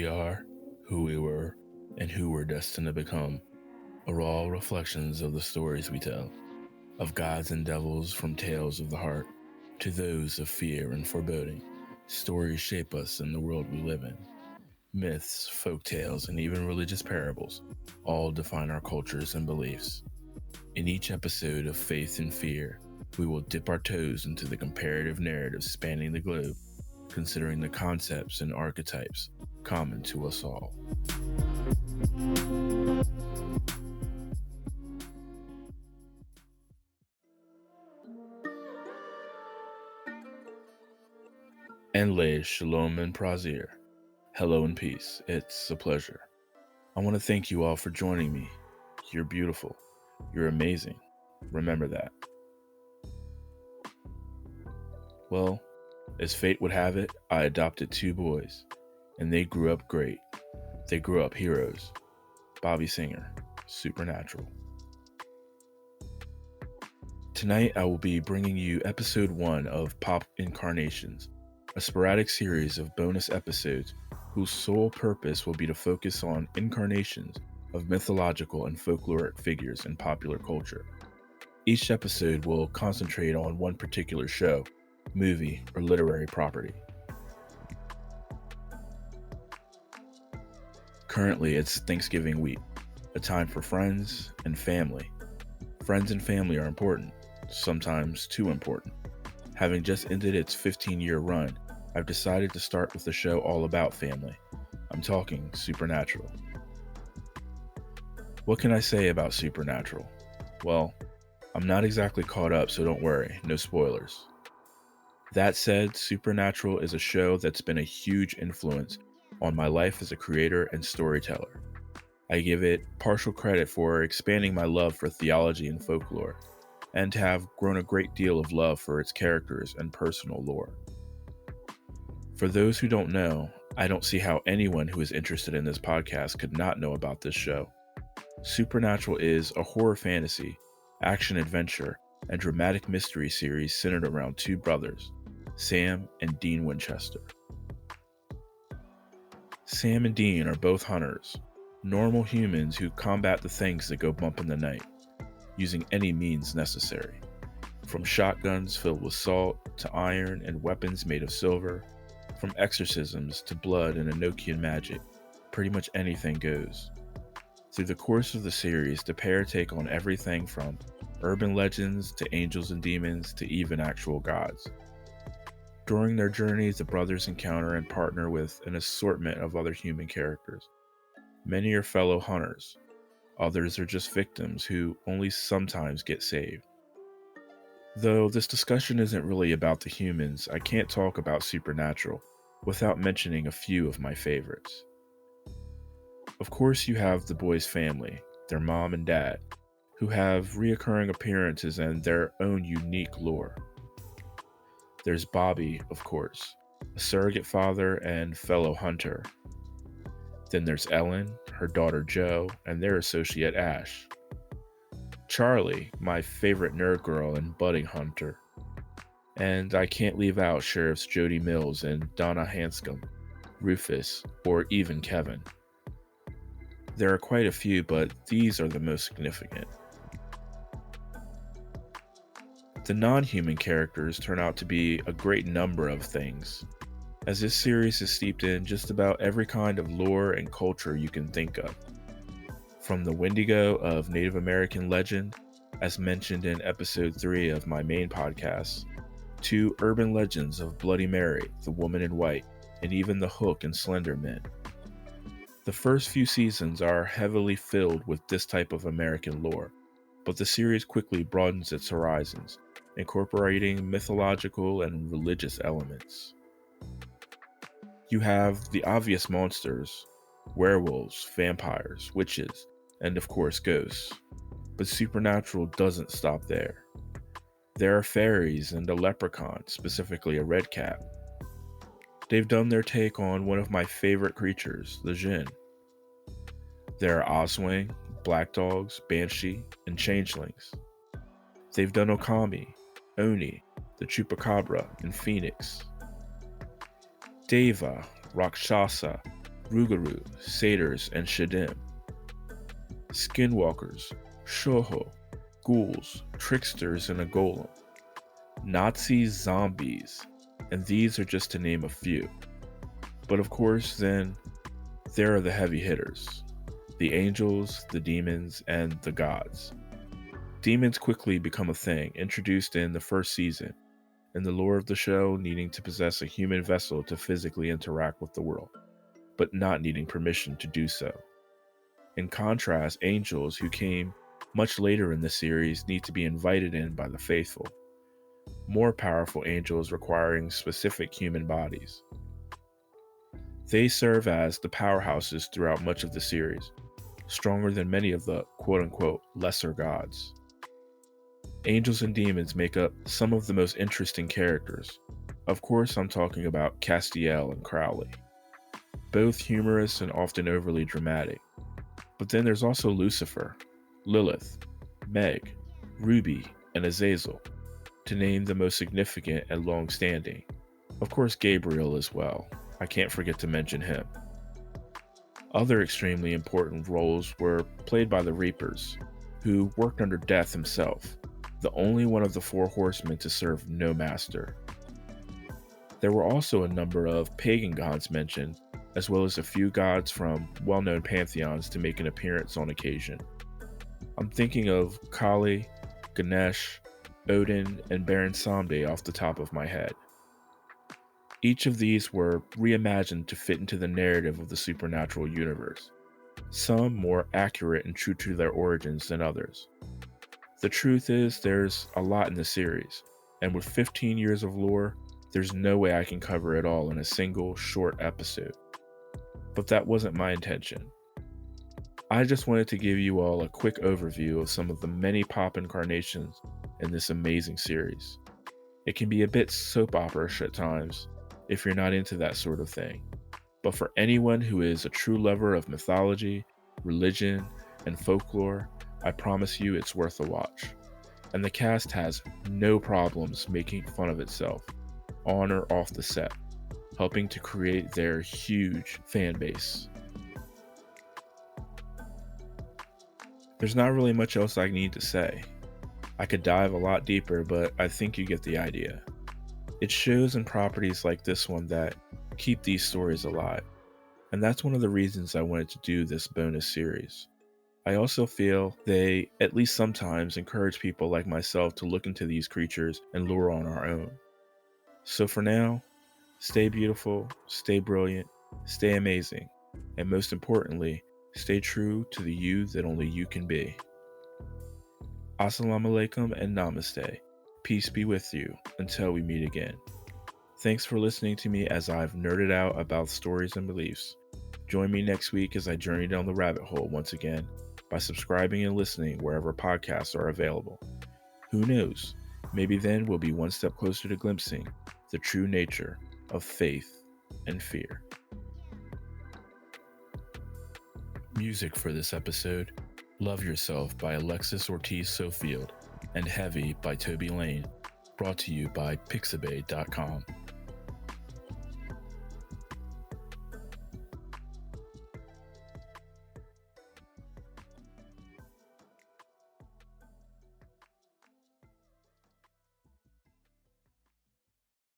we are, who we were, and who we're destined to become are all reflections of the stories we tell, of gods and devils from tales of the heart to those of fear and foreboding. Stories shape us in the world we live in. Myths, folk tales, and even religious parables all define our cultures and beliefs. In each episode of Faith and Fear, we will dip our toes into the comparative narrative spanning the globe, considering the concepts and archetypes common to us all. Enlay Shalom and Prazir. Hello and peace. It's a pleasure. I want to thank you all for joining me. You're beautiful. You're amazing. Remember that. Well, as fate would have it, I adopted two boys, and they grew up great. They grew up heroes. Bobby Singer, Supernatural. Tonight I will be bringing you episode 1 of Pop Incarnations, a sporadic series of bonus episodes whose sole purpose will be to focus on incarnations of mythological and folkloric figures in popular culture. Each episode will concentrate on one particular show, movie, or literary property. Currently, it's Thanksgiving week, a time for friends and family. Friends and family are important, sometimes too important. Having just ended its 15-year run, I've decided to start with a show all about family. I'm talking Supernatural. What can I say about Supernatural? Well, I'm not exactly caught up, so don't worry, no spoilers. That said, Supernatural is a show that's been a huge influence on my life as a creator and storyteller. I give it partial credit for expanding my love for theology and folklore, and to have grown a great deal of love for its characters and personal lore. For those who don't know, I don't see how anyone who is interested in this podcast could not know about this show. Supernatural is a horror fantasy, action-adventure, and dramatic mystery series centered around two brothers, Sam and Dean Winchester. Sam and Dean are both hunters, normal humans who combat the things that go bump in the night, using any means necessary. From shotguns filled with salt, to iron and weapons made of silver, from exorcisms to blood and Enochian magic, pretty much anything goes. Through the course of the series, the pair take on everything from urban legends to angels and demons to even actual gods. During their journeys, the brothers encounter and partner with an assortment of other human characters. Many are fellow hunters, others are just victims who only sometimes get saved. Though this discussion isn't really about the humans, I can't talk about Supernatural without mentioning a few of my favorites. Of course, you have the boys' family, their mom and dad, who have reoccurring appearances and their own unique lore. There's Bobby, of course, a surrogate father and fellow hunter. Then there's Ellen, her daughter Jo, and their associate Ash. Charlie, my favorite nerd girl and budding hunter. And I can't leave out Sheriffs Jody Mills and Donna Hanscom, Rufus, or even Kevin. There are quite a few, but these are the most significant. The non-human characters turn out to be a great number of things, as this series is steeped in just about every kind of lore and culture you can think of. From the Wendigo of Native American legend, as mentioned in episode 3 of my main podcast, to urban legends of Bloody Mary, the Woman in White, and even the Hook and Slender Men. The first few seasons are heavily filled with this type of American lore, but the series quickly broadens its horizons, incorporating mythological and religious elements. You have the obvious monsters, werewolves, vampires, witches, and of course ghosts, but Supernatural doesn't stop there. There are fairies and a leprechaun, specifically a red cat. They've done their take on one of my favorite creatures, the Djinn. There are Oswing, black dogs, banshee, and changelings. They've done Okami, Oni, the Chupacabra, and Phoenix. Deva, Rakshasa, Rougarou, satyrs, and shadim, skinwalkers, shoho, ghouls, tricksters, and a golem, Nazi zombies, and these are just to name a few. But of course, then, there are the heavy hitters, the angels, the demons, and the gods. Demons quickly become a thing, introduced in the first season, and the lore of the show needing to possess a human vessel to physically interact with the world, but not needing permission to do so. In contrast, angels, who came much later in the series, need to be invited in by the faithful. More powerful angels requiring specific human bodies. They serve as the powerhouses throughout much of the series, stronger than many of the quote-unquote lesser gods. Angels and demons make up some of the most interesting characters. Of course, I'm talking about Castiel and Crowley, both humorous and often overly dramatic. But then there's also Lucifer, Lilith, Meg, Ruby, and Azazel, to name the most significant and long-standing. Of course, Gabriel as well. I can't forget to mention him. Other extremely important roles were played by the Reapers, who worked under Death himself, the only one of the four horsemen to serve no master. There were also a number of pagan gods mentioned, as well as a few gods from well-known pantheons to make an appearance on occasion. I'm thinking of Kali, Ganesh, Odin, and Baron Samedi off the top of my head. Each of these were reimagined to fit into the narrative of the supernatural universe, some more accurate and true to their origins than others. The truth is, there's a lot in the series, and with 15 years of lore, there's no way I can cover it all in a single, short episode. But that wasn't my intention. I just wanted to give you all a quick overview of some of the many Pop Incarnations in this amazing series. It can be a bit soap opera-ish at times, if you're not into that sort of thing. But for anyone who is a true lover of mythology, religion, and folklore, I promise you it's worth a watch. And the cast has no problems making fun of itself, on or off the set, helping to create their huge fan base. There's not really much else I need to say. I could dive a lot deeper, but I think you get the idea. It's shows and properties like this one that keep these stories alive, and that's one of the reasons I wanted to do this bonus series. I also feel they, at least sometimes, encourage people like myself to look into these creatures and lore on our own. So for now, stay beautiful, stay brilliant, stay amazing, and most importantly, stay true to the you that only you can be. Assalamu alaikum and namaste. Peace be with you until we meet again. Thanks for listening to me as I've nerded out about stories and beliefs. Join me next week as I journey down the rabbit hole once again by subscribing and listening wherever podcasts are available. Who knows, maybe then we'll be one step closer to glimpsing the true nature of faith and fear. Music for this episode: Love Yourself by Alexis Ortiz Sofield and Heavy by Toby Lane, brought to you by Pixabay.com.